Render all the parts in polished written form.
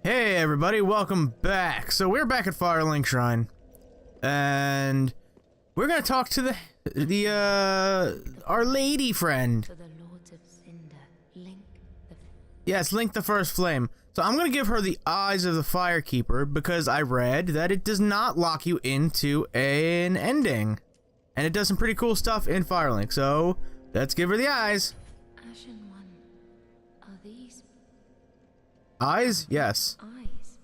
Hey everybody, welcome back. So we're back at Firelink Shrine, and we're gonna talk to our lady friend. To the Lords of Cinder, Link the... Yes, Link the First Flame. So I'm gonna give her the eyes of the Firekeeper because I read that it does not lock you into an ending, and it does some pretty cool stuff in Firelink. So let's give her the eyes. Ashen One, are these Eyes? Yes. eyes?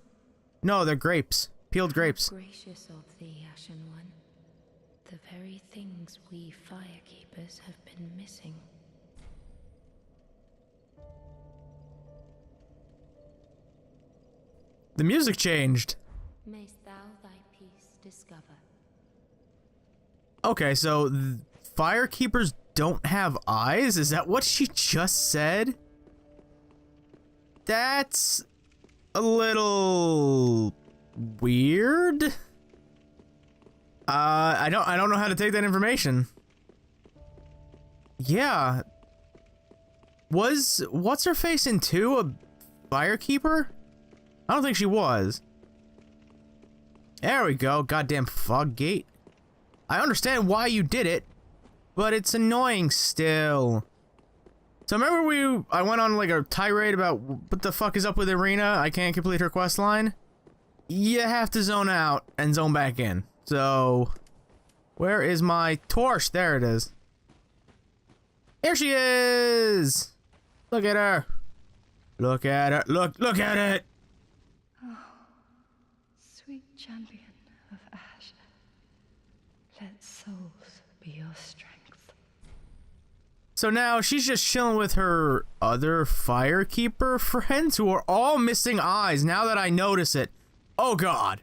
No, they're grapes. Peeled grapes. Gracious of thee, Ashen One. The very things we Firekeepers have been missing. The music changed. Mayst thou thy peace discover. Okay, so Firekeepers don't have eyes? Is that what she just said? That's a little weird. I don't know how to take that information. Yeah. Was what's her face in 2 a Firekeeper? I don't think she was. There we go. Goddamn fog gate. I understand why you did it, but it's annoying still. So remember I went on like a tirade about what the fuck is up with Irina? I can't complete her quest line. You have to zone out and zone back in. So, where is my torch? There it is. Here she is! Look at her. Look at her. Look at it! Sweet champion of ash, let souls be your strength. So now she's just chilling with her other Firekeeper friends who are all missing eyes now that I notice it. Oh god.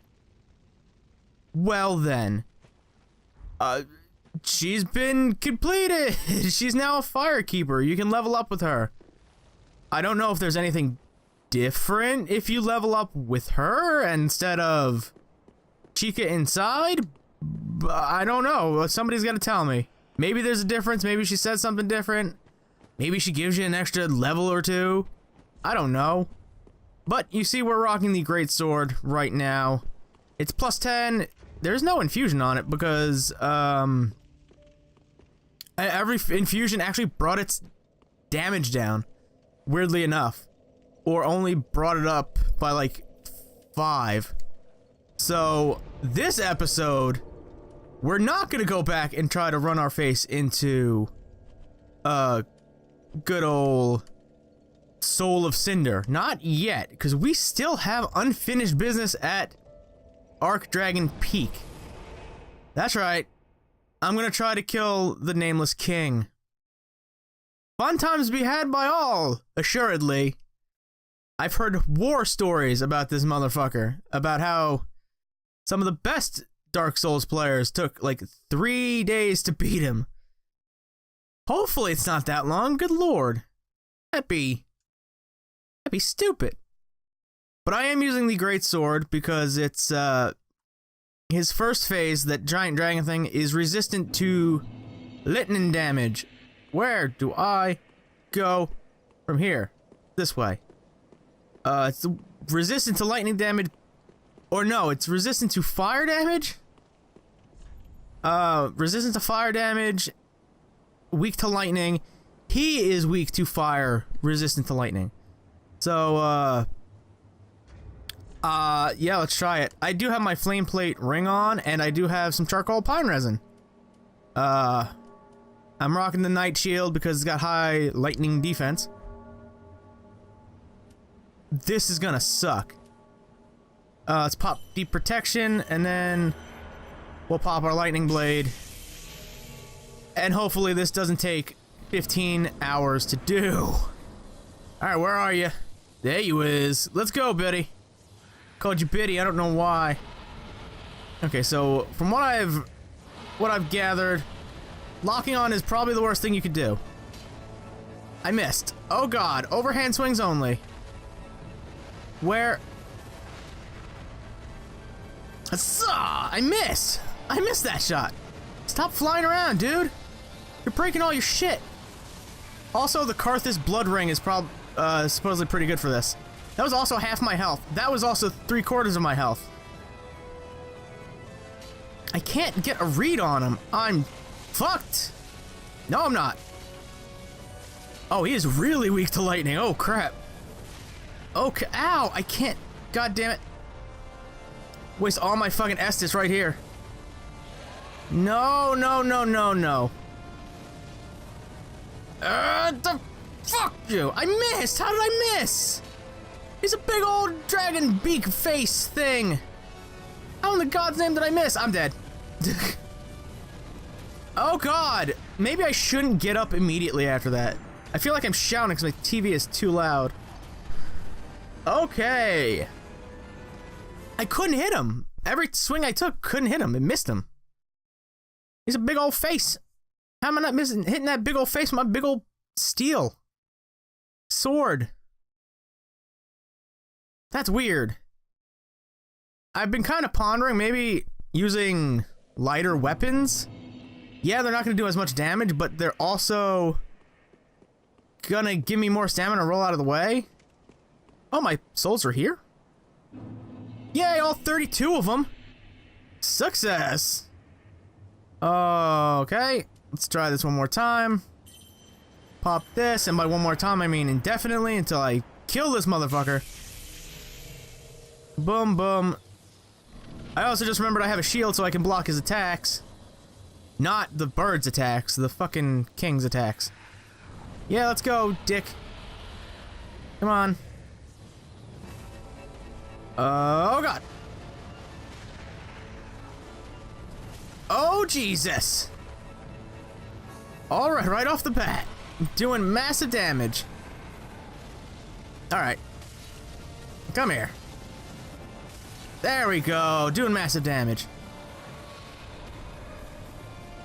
Well then. She's been completed. She's now a Firekeeper. You can level up with her. I don't know if there's anything different if you level up with her instead of Chica inside. I don't know. Somebody's got to tell me. Maybe there's a difference. Maybe she said something different. Maybe she gives you an extra level or 2. I don't know. But you see we're rocking the Great Sword right now. It's plus 10. There's no infusion on it because every infusion actually brought its damage down. Weirdly enough. Or only brought it up by like 5. So this episode, we're not gonna go back and try to run our face into good old Soul of Cinder. Not yet, because we still have unfinished business at Archdragon Peak. That's right. I'm gonna try to kill the Nameless King. Fun times be had by all, assuredly. I've heard war stories about this motherfucker, about how some of the best Dark Souls players took like 3 days to beat him. Hopefully it's not that long, good lord. That'd be stupid. But I am using the Great Sword because it's his first phase, that giant dragon thing, is resistant to lightning damage. Where do I go from here? This way. It's resistant to lightning damage. Or no, it's resistant to fire damage? Resistant to fire damage, weak to lightning. He is weak to fire, resistant to lightning. So, yeah, let's try it. I do have my flame plate ring on, and I do have some charcoal pine resin. I'm rocking the Night Shield because it's got high lightning defense. This is gonna suck. Let's pop Deep Protection, and then we'll pop our Lightning Blade. And hopefully this doesn't take 15 hours to do. Alright, where are you? There you is. Let's go, Biddy. Called you Biddy, I don't know why. Okay, so from what I've gathered, locking on is probably the worst thing you could do. I missed. Oh god, overhand swings only. Where? I missed! I missed that shot! Stop flying around, dude! You're breaking all your shit! Also, the Karthus Blood Ring is supposedly pretty good for this. That was also half my health. That was also 3/4 of my health. I can't get a read on him. I'm fucked. No, I'm not. Oh, he is really weak to lightning. Oh, crap. Okay. Ow, I can't. God damn it. Waste all my fucking Estus right here. No, no, no, no, no. The fuck you. I missed. How did I miss? He's a big old dragon beak face thing. How in the God's name did I miss? I'm dead. Oh God. Maybe I shouldn't get up immediately after that. I feel like I'm shouting because my TV is too loud. Okay. I couldn't hit him. Every swing I took couldn't hit him. It missed him. He's a big old face. How am I not hitting that big old face with my big old steel sword? That's weird. I've been kind of pondering maybe using lighter weapons. Yeah, they're not going to do as much damage, but they're also gonna give me more stamina and roll out of the way. Oh, my souls are here? Yay, all 32 of them. Success. Okay, let's try this one more time. Pop this, and by one more time I mean indefinitely until I kill this motherfucker. Boom, boom. I also just remembered I have a shield so I can block his attacks. Not the bird's attacks, the fucking king's attacks. Yeah, let's go, dick. Come on. Oh, God. Oh, Jesus. Alright, right off the bat. Doing massive damage. Alright. Come here. There we go. Doing massive damage.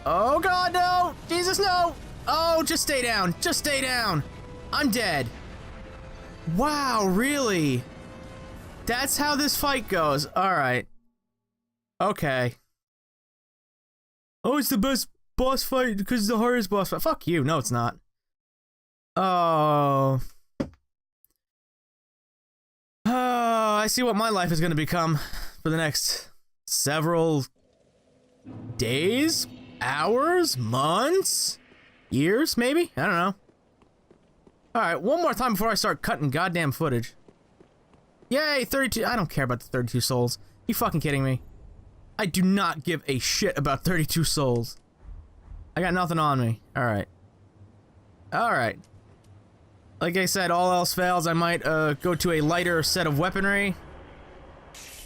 Oh, God, no. Jesus, no. Oh, just stay down. Just stay down. I'm dead. Wow, really? That's how this fight goes. Alright. Okay. Oh, it's the best boss fight because it's the hardest boss fight. Fuck you. No, it's not. Oh. Oh, I see what my life is going to become for the next several days, hours, months, years, maybe? I don't know. Alright, one more time before I start cutting goddamn footage. Yay, 32. I don't care about the 32 souls. You fucking kidding me? I do not give a shit about 32 souls. I got nothing on me. Alright. Alright. Like I said, all else fails, I might go to a lighter set of weaponry.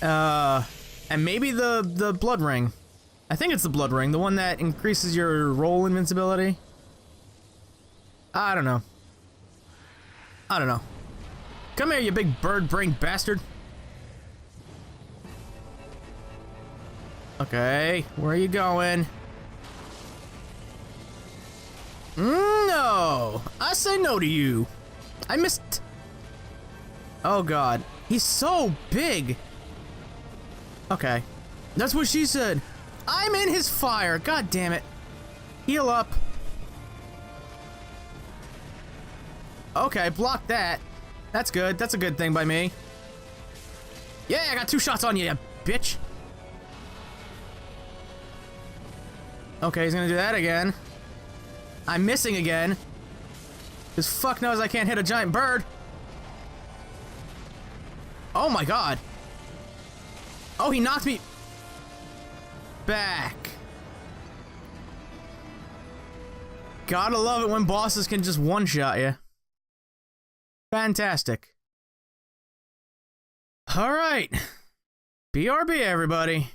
And maybe the blood ring. I think it's the blood ring, the one that increases your roll invincibility. I don't know. I don't know. Come here, you big bird-brained bastard. Okay, where are you going? No! I say no to you. I missed. Oh God, he's so big. Okay, that's what she said. I'm in his fire. God damn it. Heal up. Okay, block that. That's good. That's a good thing by me. Yeah, I got 2 shots on you, you bitch. Okay, he's gonna do that again. I'm missing again. Because fuck knows I can't hit a giant bird. Oh my God. Oh, he knocked me back. Gotta love it when bosses can just one-shot you. Fantastic. Alright. BRB, everybody.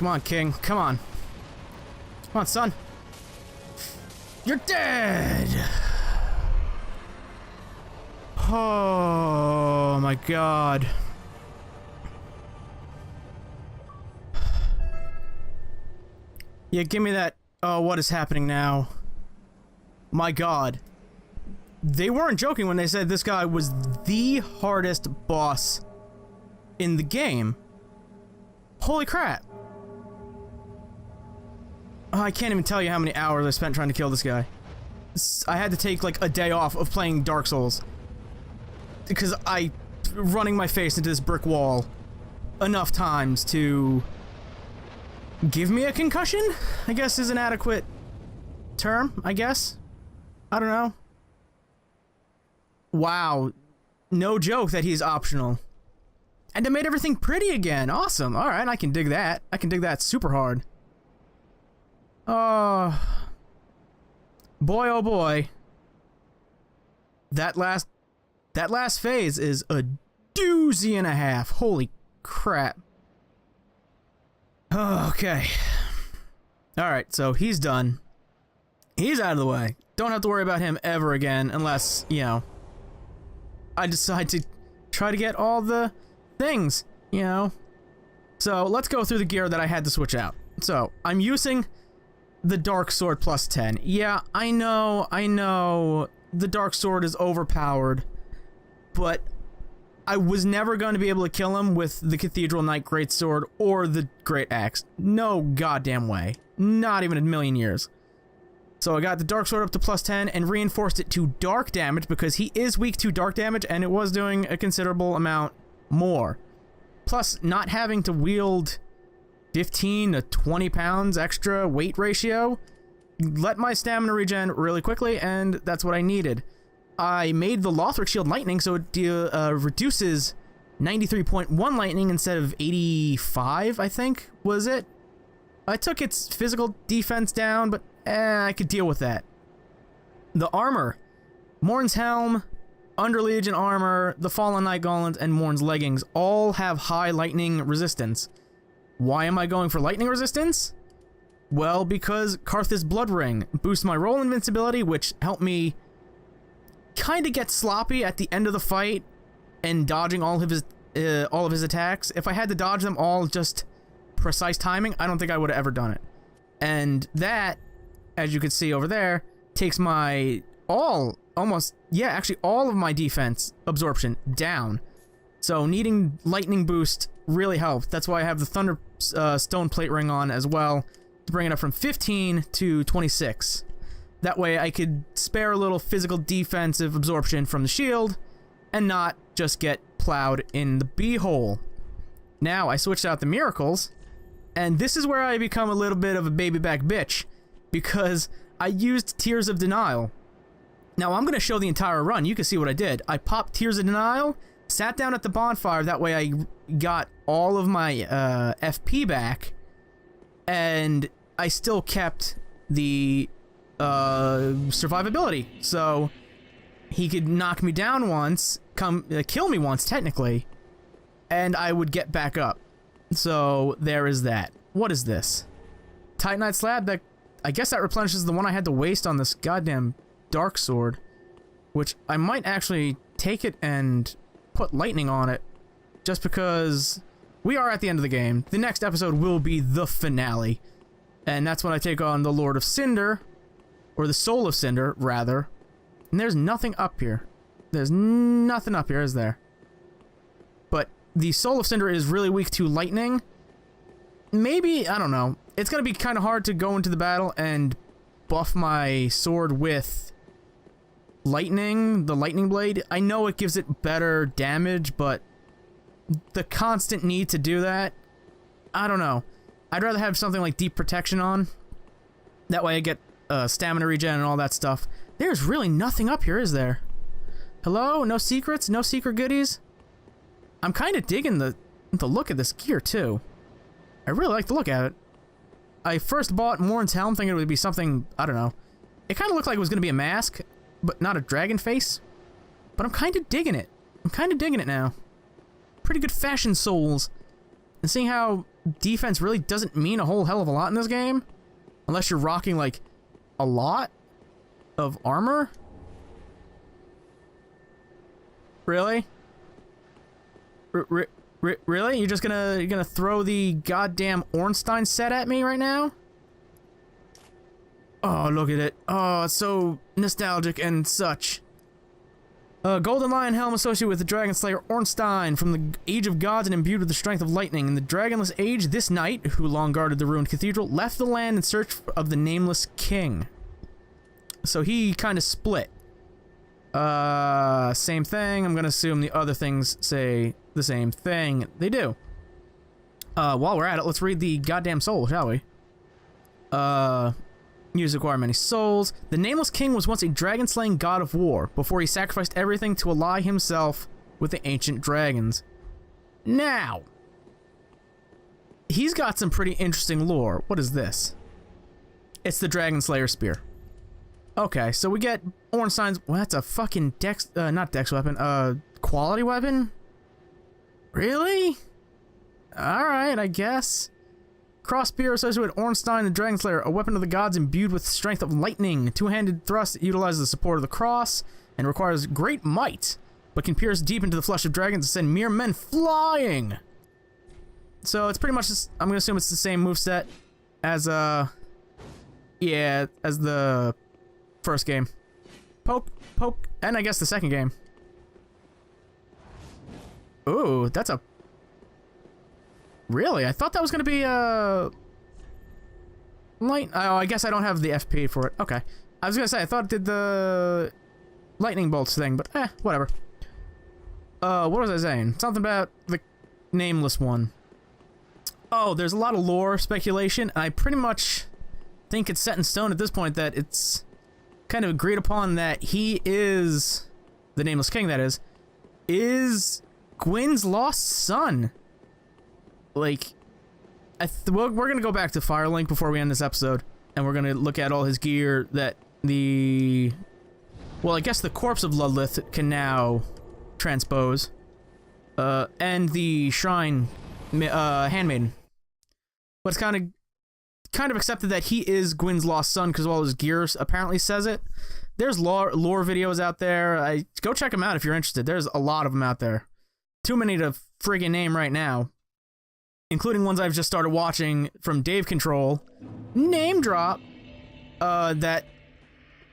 Come on, King. Come on. Come on, son. You're dead! Oh my god. Yeah, give me that. Oh, what is happening now? My god. They weren't joking when they said this guy was the hardest boss in the game. Holy crap. Oh, I can't even tell you how many hours I spent trying to kill this guy. I had to take like a day off of playing Dark Souls. Because I running my face into this brick wall enough times to give me a concussion, I guess is an adequate term, I guess. I don't know. Wow. No joke that he's optional. And it made everything pretty again. Awesome. Alright, I can dig that. I can dig that super hard. Oh. Boy, oh boy. That last phase is a doozy and a half. Holy crap. Okay. Alright, so he's done. He's out of the way. Don't have to worry about him ever again unless, you know, I decide to try to get all the things, you know. So let's go through the gear that I had to switch out. So I'm using the Dark Sword plus 10. Yeah, I know the Dark Sword is overpowered, but I was never going to be able to kill him with the Cathedral Knight Greatsword or the Great Axe. No goddamn way. Not even a million years. So I got the Dark Sword up to plus 10 and reinforced it to dark damage because he is weak to dark damage and it was doing a considerable amount more. Plus, not having to wield 15 to 20 pounds extra weight ratio let my stamina regen really quickly, and that's what I needed. I made the Lothric Shield Lightning so it reduces 93.1 lightning instead of 85, I think, was it? I took its physical defense down, but I could deal with that. The armor. Morn's Helm, Under Legion armor, the Fallen Knight Gauntlets, and Morn's leggings all have high lightning resistance. Why am I going for lightning resistance? Well, because Karthus Blood Ring boosts my roll invincibility, which helped me kind of get sloppy at the end of the fight and dodging all of his attacks. If I had to dodge them all just precise timing, I don't think I would have ever done it. And that, as you can see over there, takes my all of my defense absorption down. So needing lightning boost really helped. That's why I have the Thunder Stone Plate Ring on as well, to bring it up from 15 to 26. That way I could spare a little physical defensive absorption from the shield and not just get plowed in the beehole. Now I switched out the miracles, and this is where I become a little bit of a baby back bitch, because I used Tears of Denial. Now I'm going to show the entire run. You can see what I did. I popped Tears of Denial, sat down at the bonfire, that way I got all of my FP back, and I still kept the survivability. So he could knock me down once, kill me once technically, and I would get back up. So there is that. What is this? Titanite Slab. That, I guess that replenishes the one I had to waste on this goddamn Dark Sword, which I might actually take it and put lightning on it, just because we are at the end of the game. The next episode will be the finale, and that's when I take on the Lord of Cinder, or the Soul of Cinder, rather. And there's nothing up here. There's nothing up here, is there? But the Soul of Cinder is really weak to lightning. Maybe, I don't know. It's gonna be kind of hard to go into the battle and buff my sword with lightning, the lightning blade. I know it gives it better damage, but the constant need to do that, I don't know. I'd rather have something like Deep Protection on. That way I get stamina regen and all that stuff. There's really nothing up here, is there? Hello? No secrets? No secret goodies? I'm kind of digging the look of this gear, too. I really like the look at it. I first bought Morn's Helm thinking it would be something, I don't know. It kind of looked like it was going to be a mask, but not a dragon face. But I'm kind of digging it. I'm kind of digging it now. Pretty good fashion, souls. And seeing how defense really doesn't mean a whole hell of a lot in this game, unless you're rocking, like, a lot of armor. Really? Really? You're gonna throw the goddamn Ornstein set at me right now? Oh, look at it. Oh, it's so nostalgic and such. Golden Lion Helm associated with the Dragon Slayer Ornstein from the Age of Gods and imbued with the strength of lightning. In the Dragonless Age, this knight, who long guarded the ruined cathedral, left the land in search of the Nameless King. So he kind of split. Same thing. I'm gonna assume the other things say the same thing. They do. While we're at it, let's read the goddamn soul, shall we? Use acquire many souls. The Nameless King was once a dragon-slaying god of war, before he sacrificed everything to ally himself with the ancient dragons. Now, he's got some pretty interesting lore. What is this? It's the Dragon Slayer Spear. Okay, so we get Ornstein's... Well, that's a fucking not dex weapon, quality weapon? Really? Alright, I guess. Cross spear associated with Ornstein the Dragon Slayer, a weapon of the gods imbued with strength of lightning. Two-handed thrust that utilizes the support of the cross and requires great might, but can pierce deep into the flesh of dragons and send mere men flying. So it's pretty much just, I'm gonna assume it's the same moveset as yeah, as the first game. Poke, and I guess the second game. Ooh, that's a... Really? I thought that was gonna be light. Oh, I guess I don't have the FP for it. Okay. I was gonna say I thought it did the lightning bolts thing, but whatever. What was I saying? Something about the Nameless one. Oh, there's a lot of lore speculation. I pretty much think it's set in stone at this point that it's kind of agreed upon that he is the Nameless King. That is Gwyn's lost son. Like, we're gonna go back to Firelink before we end this episode, and we're gonna look at all his gear that the... Well, I guess the corpse of Ludlith can now transpose. And the Shrine Handmaiden. But it's kind of accepted that he is Gwyn's lost son because all his gear apparently says it. There's lore videos out there. Go check them out if you're interested. There's a lot of them out there. Too many to friggin' name right now. Including ones I've just started watching from Dave Control. Name drop. That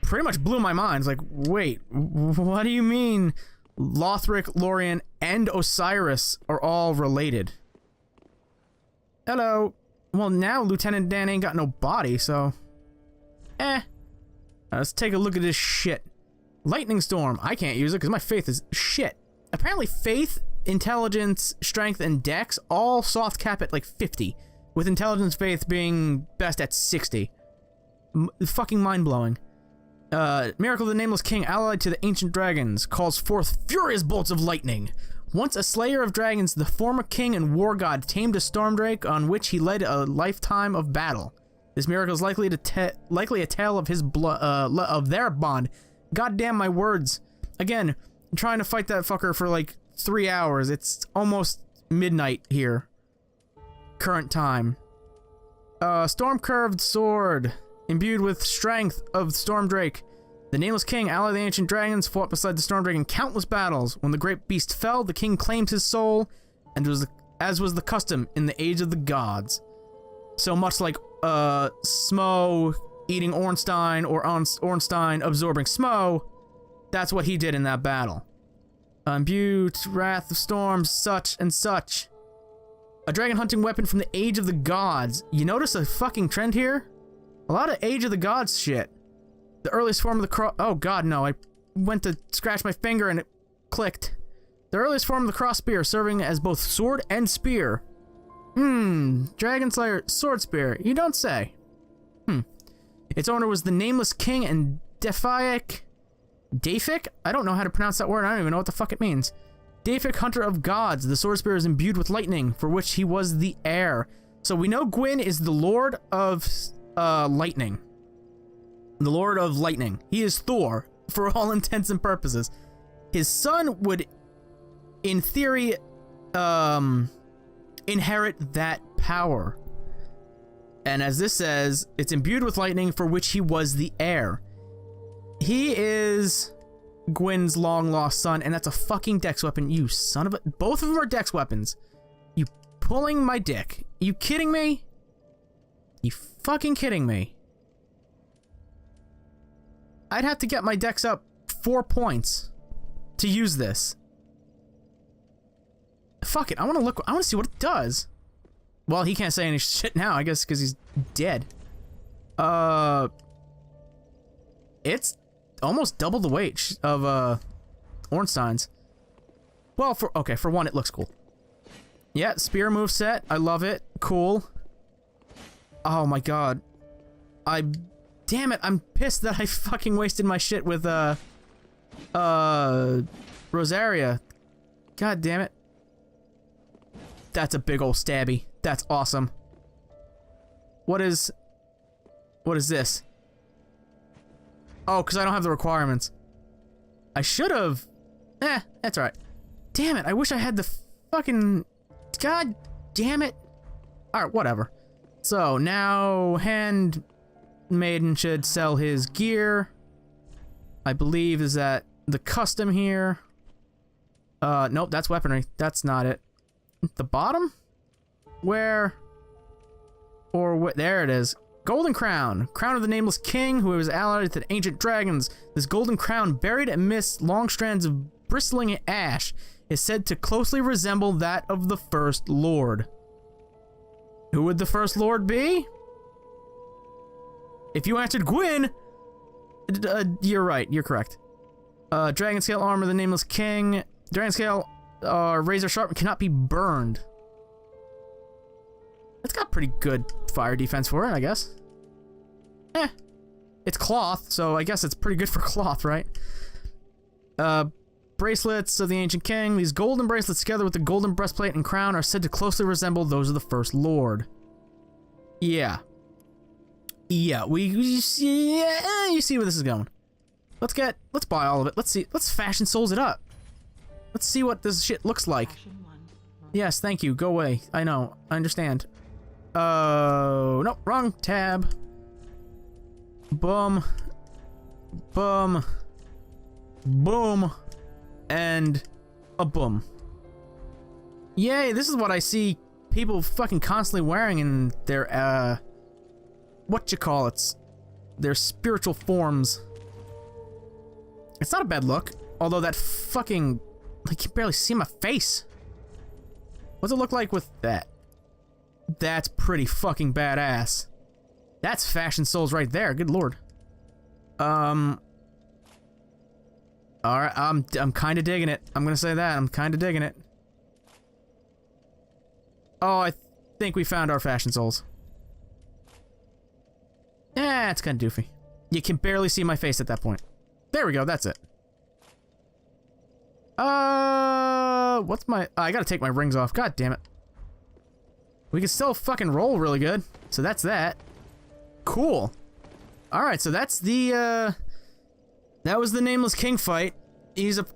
pretty much blew my mind. It's like, wait, what do you mean Lothric, Lorien, and Osiris are all related? Hello. Well, now Lieutenant Dan ain't got no body, so... let's take a look at this shit. Lightning Storm. I can't use it because my faith is shit. Apparently faith, intelligence, strength, and dex all soft cap at like 50, with intelligence faith being best at 60. Fucking mind-blowing. Miracle of the Nameless King, allied to the ancient dragons, calls forth furious bolts of lightning. Once a slayer of dragons, the former king and war god tamed a stormdrake on which he led a lifetime of battle. This miracle is likely a tale of his of their bond. Goddamn my words. Again, I'm trying to fight that fucker for like 3 hours. It's almost midnight here. Current time. Storm curved sword, imbued with strength of Stormdrake. The Nameless King, ally of the ancient dragons, fought beside the Stormdrake in countless battles. When the great beast fell, the king claimed his soul, and as was the custom in the Age of the Gods. So much like Smo eating Ornstein, or Ornstein absorbing Smo, that's what he did in that battle. Imbued, Wrath of Storms, such and such. A dragon hunting weapon from the Age of the Gods. You notice a fucking trend here? A lot of Age of the Gods shit. The earliest form of the cross... Oh god, no. I went to scratch my finger and it clicked. The earliest form of the cross spear, serving as both sword and spear. Dragon Slayer sword spear. You don't say. Its owner was the Nameless King and Daphic? I don't know how to pronounce that word. I don't even know what the fuck it means. Daphic, hunter of gods. The sword spear is imbued with lightning, for which he was the heir. So we know Gwyn is the Lord of lightning. The Lord of Lightning. He is Thor, for all intents and purposes. His son would, in theory, inherit that power. And as this says, it's imbued with lightning for which he was the heir. He is Gwyn's long-lost son, and that's a fucking dex weapon, you son of a... Both of them are dex weapons. You pulling my dick. You kidding me? You fucking kidding me? I'd have to get my dex up 4 points to use this. Fuck it, I want to see what it does. Well, he can't say any shit now, I guess, because he's dead. It's almost double the weight of, Ornstein's. Well, for one, it looks cool. Yeah, spear moveset, I love it. Cool. Oh my god. Damn it, I'm pissed that I fucking wasted my shit with, Rosaria. God damn it. That's a big ol' stabby. That's awesome. What is this? Oh, because I don't have the requirements. I should have. That's alright. Damn it, I wish I had the fucking... God damn it. Alright, whatever. So, now, Handmaiden should sell his gear. I believe is that the custom here. Nope, that's weaponry. That's not it. The bottom? Where? Or what? There it is. Golden crown. Crown of the Nameless King, who was allied to the ancient dragons. This golden crown, buried amidst long strands of bristling ash, is said to closely resemble that of the First Lord. Who would the First Lord be? If you answered Gwyn, you're right. You're correct. Dragon scale armor, the Nameless King. Dragon scale razor sharp, cannot be burned. It's got pretty good fire defense for it, I guess. It's cloth, so I guess it's pretty good for cloth, right? Bracelets of the Ancient King. These golden bracelets, together with the golden breastplate and crown, are said to closely resemble those of the First Lord. Yeah. Yeah, you see where this is going. Let's buy all of it. Let's fashion souls it up. Let's see what this shit looks like. Yes, thank you. Go away. I know. I understand. Nope, wrong tab. Boom. Boom. Boom. And a boom. Yay, this is what I see people fucking constantly wearing in their, their spiritual forms. It's not a bad look, although that fucking... I can barely see my face. What's it look like with that? That's pretty fucking badass. That's fashion souls right there. Good lord. Alright, I'm kind of digging it. I'm gonna say that. I'm kind of digging it. Oh, I think we found our fashion souls. Yeah, it's kind of doofy. You can barely see my face at that point. There we go. That's it. What's my... I gotta take my rings off. God damn it. We can still fucking roll really good. So that's that. Cool. Alright, so that's the, that was the Nameless King fight. He's a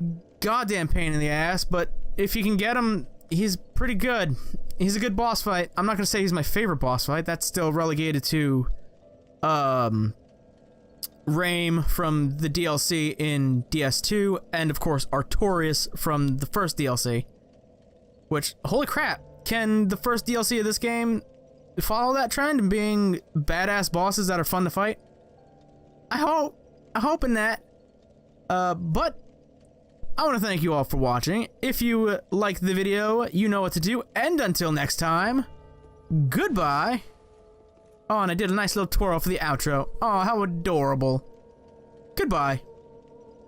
goddamn pain in the ass, but if you can get him, he's pretty good. He's a good boss fight. I'm not gonna say he's my favorite boss fight. That's still relegated to, Rame from the DLC in DS2, and of course Artorias from the first DLC. Which, holy crap, can the first DLC of this game follow that trend in being badass bosses that are fun to fight? I'm hoping that. But I want to thank you all for watching. If you liked the video, you know what to do, and until next time, goodbye. Oh, and I did a nice little twirl for the outro. Oh, how adorable. Goodbye.